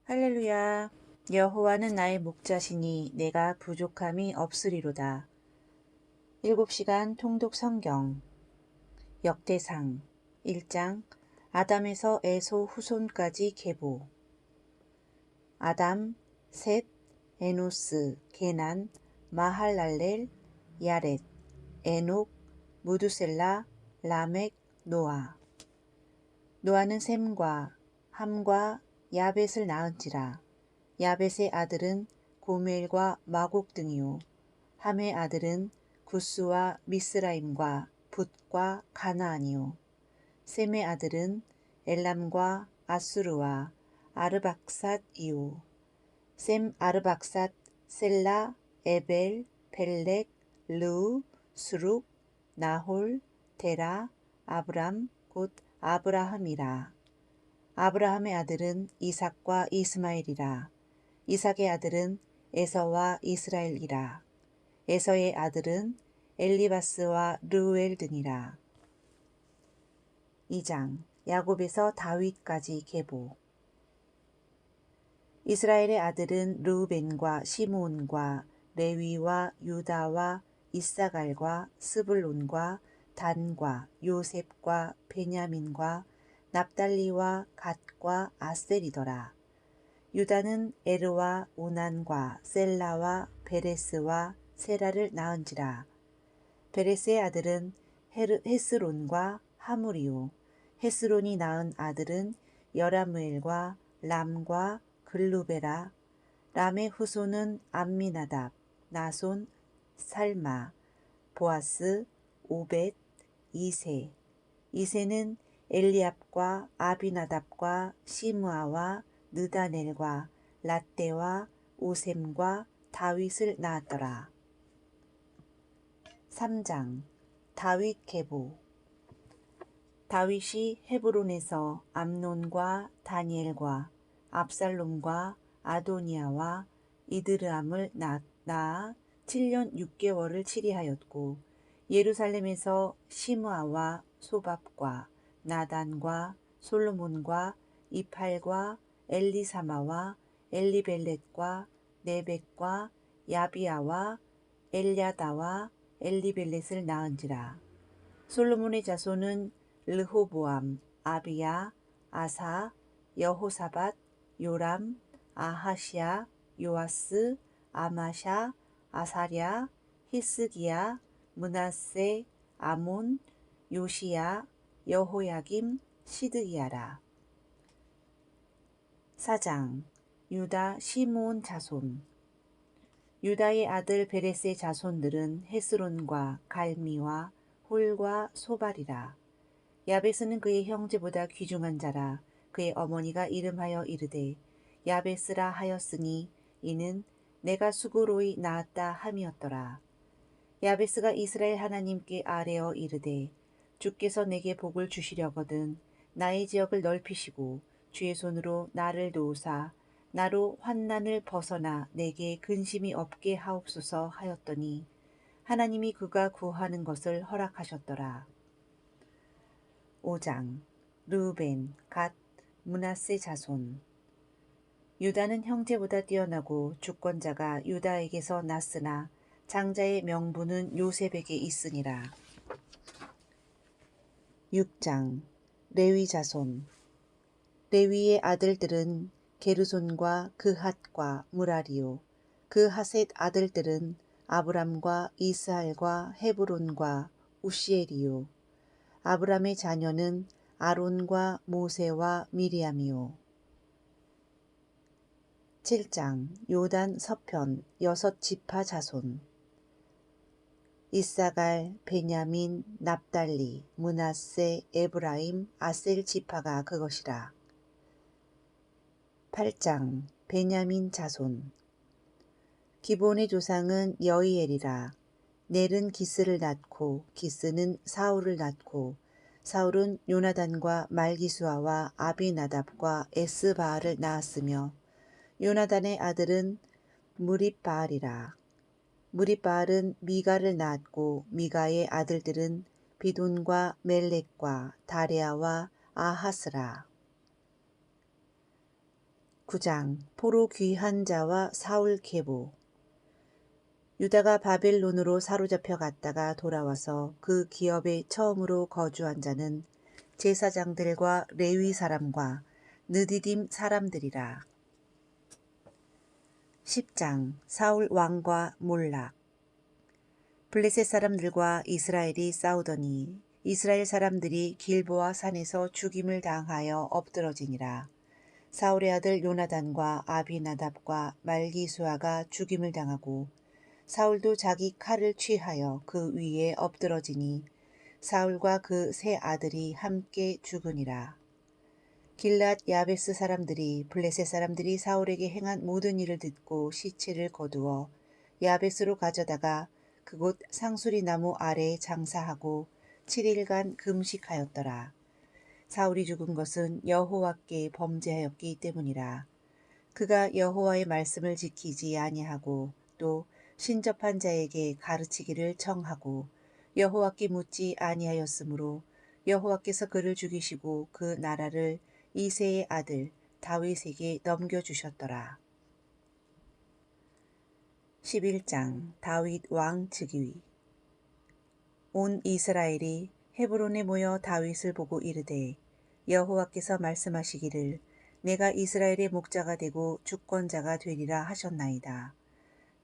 할렐루야. 여호와는 나의 목자시니 내가 부족함이 없으리로다. 7시간 통독 성경 역대상 1장 아담에서 에소 후손까지 계보. 아담, 셋, 에노스, 게난, 마할랄렐, 야렛, 에녹, 무두셀라, 라멕, 노아. 노아는 셈과 함과 야벳을 낳은지라. 야벳의 아들은 고멜과 마곡 등이요. 함의 아들은 구스와 미스라임과 붓과 가나안이요. 셈의 아들은 엘람과 아수르와 아르박삿이요. 셈 아르박삿, 셀라, 에벨, 펠렉, 르우, 수룩, 나홀, 데라, 아브람 곧 아브라함이라. 아브라함의 아들은 이삭과 이스마엘이라. 이삭의 아들은 에서와 이스라엘이라. 에서의 아들은 엘리바스와 르우엘 등이라. 2장 야곱에서 다윗까지 계보. 이스라엘의 아들은 르우벤과 시므온과 레위와 유다와 이사갈과 스불론과 단과 요셉과 베냐민과 납달리와 갓과 아셀이더라. 유다는 에르와 오난과 셀라와 베레스와 세라를 낳은지라. 베레스의 아들은 헤스론과 하물이요. 헤스론이 낳은 아들은 여라무엘과 람과 글루베라. 람의 후손은 암미나답, 나손, 살마, 보아스, 오벳, 이세. 이세는 엘리압과 아비나답과 시므아와 느다넬과 랏대와 오셈과 다윗을 낳았더라. 3장 다윗 계보. 다윗이 헤브론에서 암논과 다니엘과 압살롬과 아도니아와 이드르암을 낳아 7년 6개월을 치리하였고, 예루살렘에서 시므아와 소밥과 나단과 솔로몬과 이팔과 엘리사마와 엘리벨렛과 네벡과 야비아와 엘야다와 엘리벨렛을 낳은지라. 솔로몬의 자손은 르호보암, 아비야, 아사, 여호사밧, 요람, 아하시야, 요아스, 아마샤, 아사랴, 히스기야, 므낫세, 아몬, 요시야, 여호야김, 시드기야라. 4장 유다 시므온 자손. 유다의 아들 베레스의 자손들은 헤스론과 갈미와 홀과 소발이라. 야베스는 그의 형제보다 귀중한 자라. 그의 어머니가 이름하여 이르되 야베스라 하였으니 이는 내가 수고로이 낳았다 함이었더라. 야베스가 이스라엘 하나님께 아뢰어 이르되 주께서 내게 복을 주시려거든 나의 지역을 넓히시고 주의 손으로 나를 도우사 나로 환난을 벗어나 내게 근심이 없게 하옵소서 하였더니 하나님이 그가 구하는 것을 허락하셨더라. 5장 르우벤, 갓, 므낫세 자손. 유다는 형제보다 뛰어나고 주권자가 유다에게서 났으나 장자의 명분은 요셉에게 있으니라. 6장 레위 자손. 레위의 아들들은 게르손과 그핫과 무라리요. 그핫의 아들들은 아브람과 이스할과 헤브론과 우시엘이요. 아브람의 자녀는 아론과 모세와 미리암이요. 7장 요단 서편 6지파 자손. 이사갈, 베냐민, 납달리, 므낫세, 에브라임, 아셀 지파가 그것이라. 8장 베냐민 자손. 기본의 조상은 여이엘이라. 넬은 기스를 낳고 기스는 사울을 낳고 사울은 요나단과 말기수아와 아비나답과 에스바알을 낳았으며 요나단의 아들은 무립바알이라. 무립바알은 미가를 낳았고 미가의 아들들은 비돈과 멜렉과 다레아와 아하스라. 9장 포로 귀한 자와 사울 계보. 유다가 바벨론으로 사로잡혀 갔다가 돌아와서 그 기업에 처음으로 거주한 자는 제사장들과 레위 사람과 느디딤 사람들이라. 10장 사울 왕과 몰락. 블레셋 사람들과 이스라엘이 싸우더니 이스라엘 사람들이 길보아 산에서 죽임을 당하여 엎드러지니라. 사울의 아들 요나단과 아비나답과 말기수아가 죽임을 당하고 사울도 자기 칼을 취하여 그 위에 엎드러지니 사울과 그 세 아들이 함께 죽으니라. 길랏 야베스 사람들이 블레셋 사람들이 사울에게 행한 모든 일을 듣고 시체를 거두어 야베스로 가져다가 그곳 상수리 나무 아래에 장사하고 7일간 금식하였더라. 사울이 죽은 것은 여호와께 범죄하였기 때문이라. 그가 여호와의 말씀을 지키지 아니하고 또 신접한 자에게 가르치기를 청하고 여호와께 묻지 아니하였으므로 여호와께서 그를 죽이시고 그 나라를 이새의 아들 다윗에게 넘겨주셨더라. 11장 다윗 왕 즉위. 온 이스라엘이 헤브론에 모여 다윗을 보고 이르되 여호와께서 말씀하시기를 내가 이스라엘의 목자가 되고 주권자가 되리라 하셨나이다.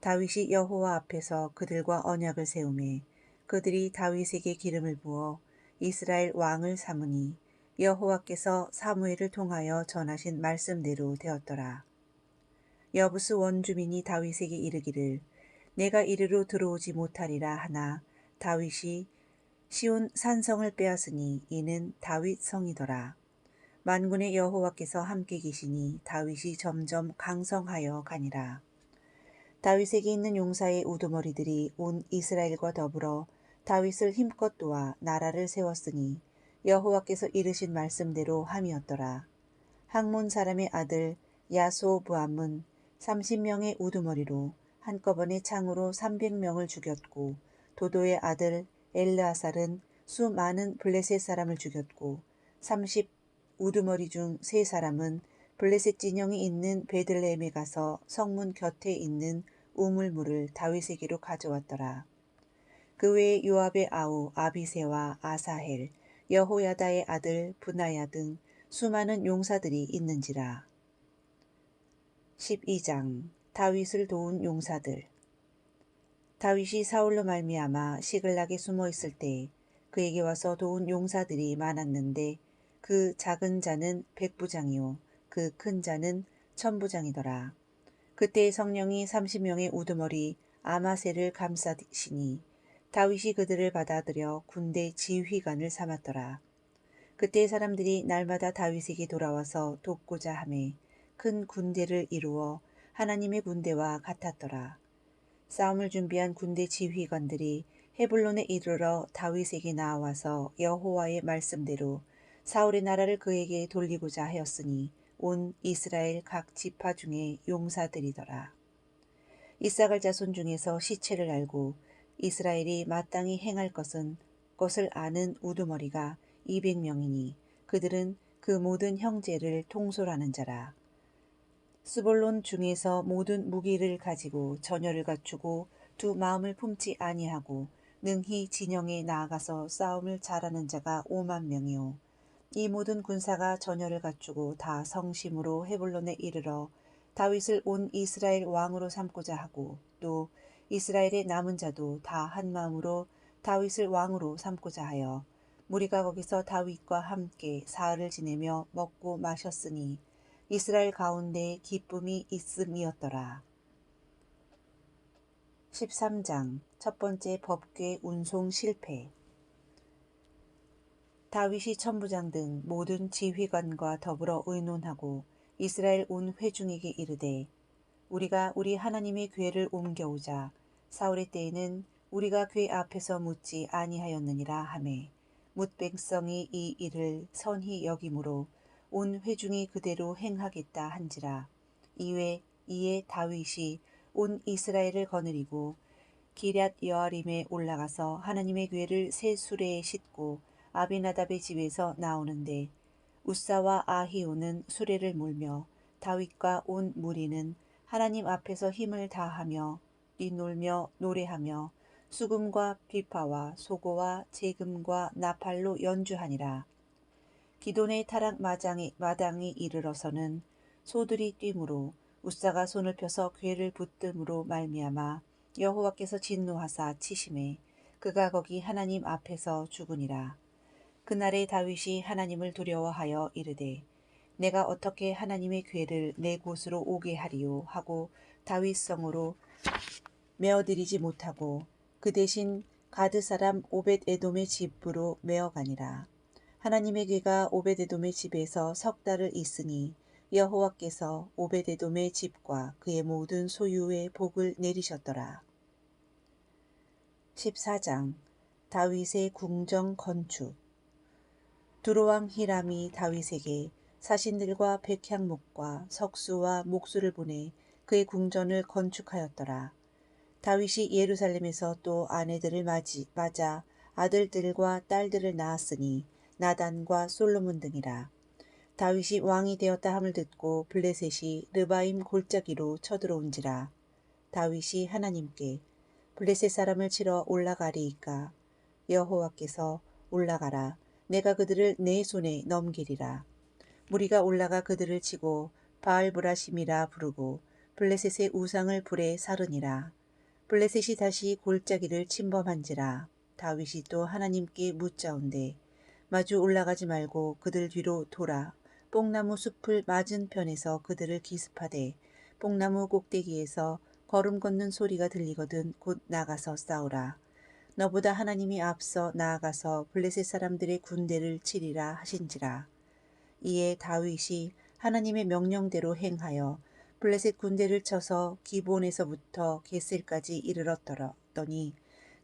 다윗이 여호와 앞에서 그들과 언약을 세우매 그들이 다윗에게 기름을 부어 이스라엘 왕을 삼으니 여호와께서 사무엘을 통하여 전하신 말씀대로 되었더라. 여부스 원주민이 다윗에게 이르기를 내가 이리로 들어오지 못하리라 하나 다윗이 시온 산성을 빼앗으니 이는 다윗 성이더라. 만군의 여호와께서 함께 계시니 다윗이 점점 강성하여 가니라. 다윗에게 있는 용사의 우두머리들이 온 이스라엘과 더불어 다윗을 힘껏 도와 나라를 세웠으니 여호와께서 이르신 말씀대로 함이었더라. 학몬 사람의 아들 야소부암은 30명의 우두머리로 한꺼번에 창으로 300명을 죽였고 도도의 아들 엘르아살은 수많은 블레셋 사람을 죽였고 30 우두머리 중 3사람은 블레셋 진영이 있는 베들레헴에 가서 성문 곁에 있는 우물물을 다윗에게로 가져왔더라. 그 외에 요압의 아우 아비새와 아사헬, 여호야다의 아들 브나야 등 수많은 용사들이 있는지라. 12장 다윗을 도운 용사들. 다윗이 사울로 말미암아 시글락에 숨어 있을 때 그에게 와서 도운 용사들이 많았는데 그 작은 자는 100부장이요 그 큰 자는 1000부장이더라. 그때 성령이 30명의 우두머리 아마새를 감싸시니 다윗이 그들을 받아들여 군대 지휘관을 삼았더라. 그때 사람들이 날마다 다윗에게 돌아와서 돕고자 하매 큰 군대를 이루어 하나님의 군대와 같았더라. 싸움을 준비한 군대 지휘관들이 헤블론에 이르러 다윗에게 나와서 여호와의 말씀대로 사울의 나라를 그에게 돌리고자 하였으니 온 이스라엘 각 지파 중에 용사들이더라. 이사갈 자손 중에서 시체를 알고 이스라엘이 마땅히 행할 것을 아는 우두머리가 200명이니 그들은 그 모든 형제를 통솔하는 자라. 스볼론 중에서 모든 무기를 가지고 전열을 갖추고 두 마음을 품지 아니하고 능히 진영에 나아가서 싸움을 잘하는 자가 5만 명이요. 이 모든 군사가 전열을 갖추고 다 성심으로 헤블론에 이르러 다윗을 온 이스라엘 왕으로 삼고자 하고 또 이스라엘의 남은 자도 다 한 마음으로 다윗을 왕으로 삼고자 하여 무리가 거기서 다윗과 함께 사흘을 지내며 먹고 마셨으니 이스라엘 가운데 기쁨이 있음이었더라. 13장 첫 번째 법궤 운송 실패. 다윗이 천부장 등 모든 지휘관과 더불어 의논하고 이스라엘 온 회중에게 이르되 우리가 우리 하나님의 궤를 옮겨오자. 사울의 때에는 우리가 궤 앞에서 묻지 아니하였느니라 하매 뭇백성이 이 일을 선히 여김으로 온 회중이 그대로 행하겠다 한지라. 이에 다윗이 온 이스라엘을 거느리고 기럇 여아림에 올라가서 하나님의 궤를 새 수레에 싣고 아비나답의 집에서 나오는데 우사와 아히오는 수레를 몰며 다윗과 온 무리는 하나님 앞에서 힘을 다하며 뛰놀며 노래하며 수금과 비파와 소고와 제금과 나팔로 연주하니라. 기돈의 타락 마당에 이르러서는 소들이 뛰므로 웃사가 손을 펴서 궤를 붙듦으로 말미암아 여호와께서 진노하사 치심에 그가 거기 하나님 앞에서 죽으니라. 그날에 다윗이 하나님을 두려워하여 이르되 내가 어떻게 하나님의 궤를 내 곳으로 오게 하리요 하고 다윗 성으로 메어들이지 못하고 그 대신 가드 사람 오벳 에돔의 집으로 메어가니라. 하나님의 궤가 오벳 에돔의 집에서 석 달을 있으니 여호와께서 오벳 에돔의 집과 그의 모든 소유에 복을 내리셨더라. 14장 다윗의 궁정 건축. 두로왕 히람이 다윗에게 사신들과 백향목과 석수와 목수를 보내 그의 궁전을 건축하였더라. 다윗이 예루살렘에서 또 아내들을 맞아 아들들과 딸들을 낳았으니 나단과 솔로몬 등이라. 다윗이 왕이 되었다 함을 듣고 블레셋이 르바임 골짜기로 쳐들어온지라. 다윗이 하나님께 블레셋 사람을 치러 올라가리이까 여호와께서 올라가라 내가 그들을 내 손에 넘기리라. 무리가 올라가 그들을 치고 바알브라심이라 부르고 블레셋의 우상을 불에 사르니라. 블레셋이 다시 골짜기를 침범한지라. 다윗이 또 하나님께 묻자온대 마주 올라가지 말고 그들 뒤로 돌아 뽕나무 숲을 맞은편에서 그들을 기습하되 뽕나무 꼭대기에서 걸음 걷는 소리가 들리거든 곧 나가서 싸우라. 너보다 하나님이 앞서 나아가서 블레셋 사람들의 군대를 치리라 하신지라. 이에 다윗이 하나님의 명령대로 행하여 블레셋 군대를 쳐서 기본에서부터 겟셀까지 이르렀더니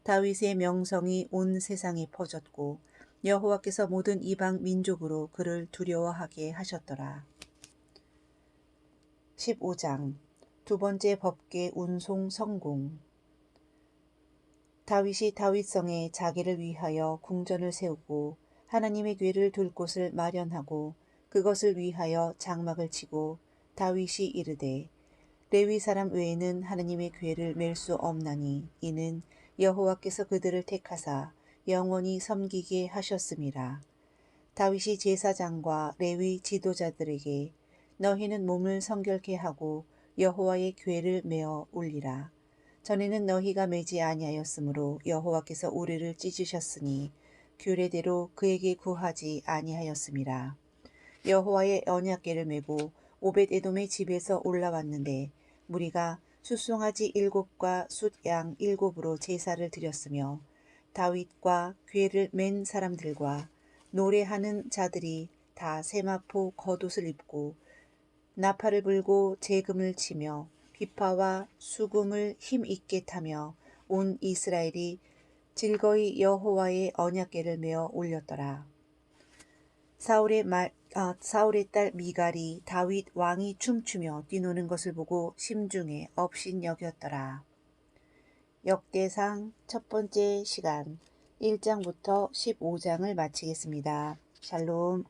다윗의 명성이 온 세상에 퍼졌고 여호와께서 모든 이방 민족으로 그를 두려워하게 하셨더라. 15장 두 번째 법궤 운송 성공. 다윗이 다윗성에 자기를 위하여 궁전을 세우고 하나님의 궤를 둘 곳을 마련하고 그것을 위하여 장막을 치고 다윗이 이르되 레위 사람 외에는 하나님의 궤를 맬 수 없나니 이는 여호와께서 그들을 택하사 영원히 섬기게 하셨음이라. 다윗이 제사장과 레위 지도자들에게 너희는 몸을 성결케 하고 여호와의 궤를 메어 올리라. 전에는 너희가 매지 아니하였으므로 여호와께서 우리를 찢으셨으니 규례대로 그에게 구하지 아니하였음이라. 여호와의 언약궤를 메고 오벳 에돔의 집에서 올라왔는데 무리가 숫송아지 7과 숫양 7으로 제사를 드렸으며 다윗과 궤를 맨 사람들과 노래하는 자들이 다 세마포 겉옷을 입고 나팔을 불고 제금을 치며 비파와 수금을 힘있게 타며 온 이스라엘이 즐거이 여호와의 언약궤를 메어 올렸더라. 사울의 딸 미갈이 다윗 왕이 춤추며 뛰노는 것을 보고 심중에 업신여겼더라. 역대상 첫 번째 시간 1장부터 15장을 마치겠습니다. 샬롬.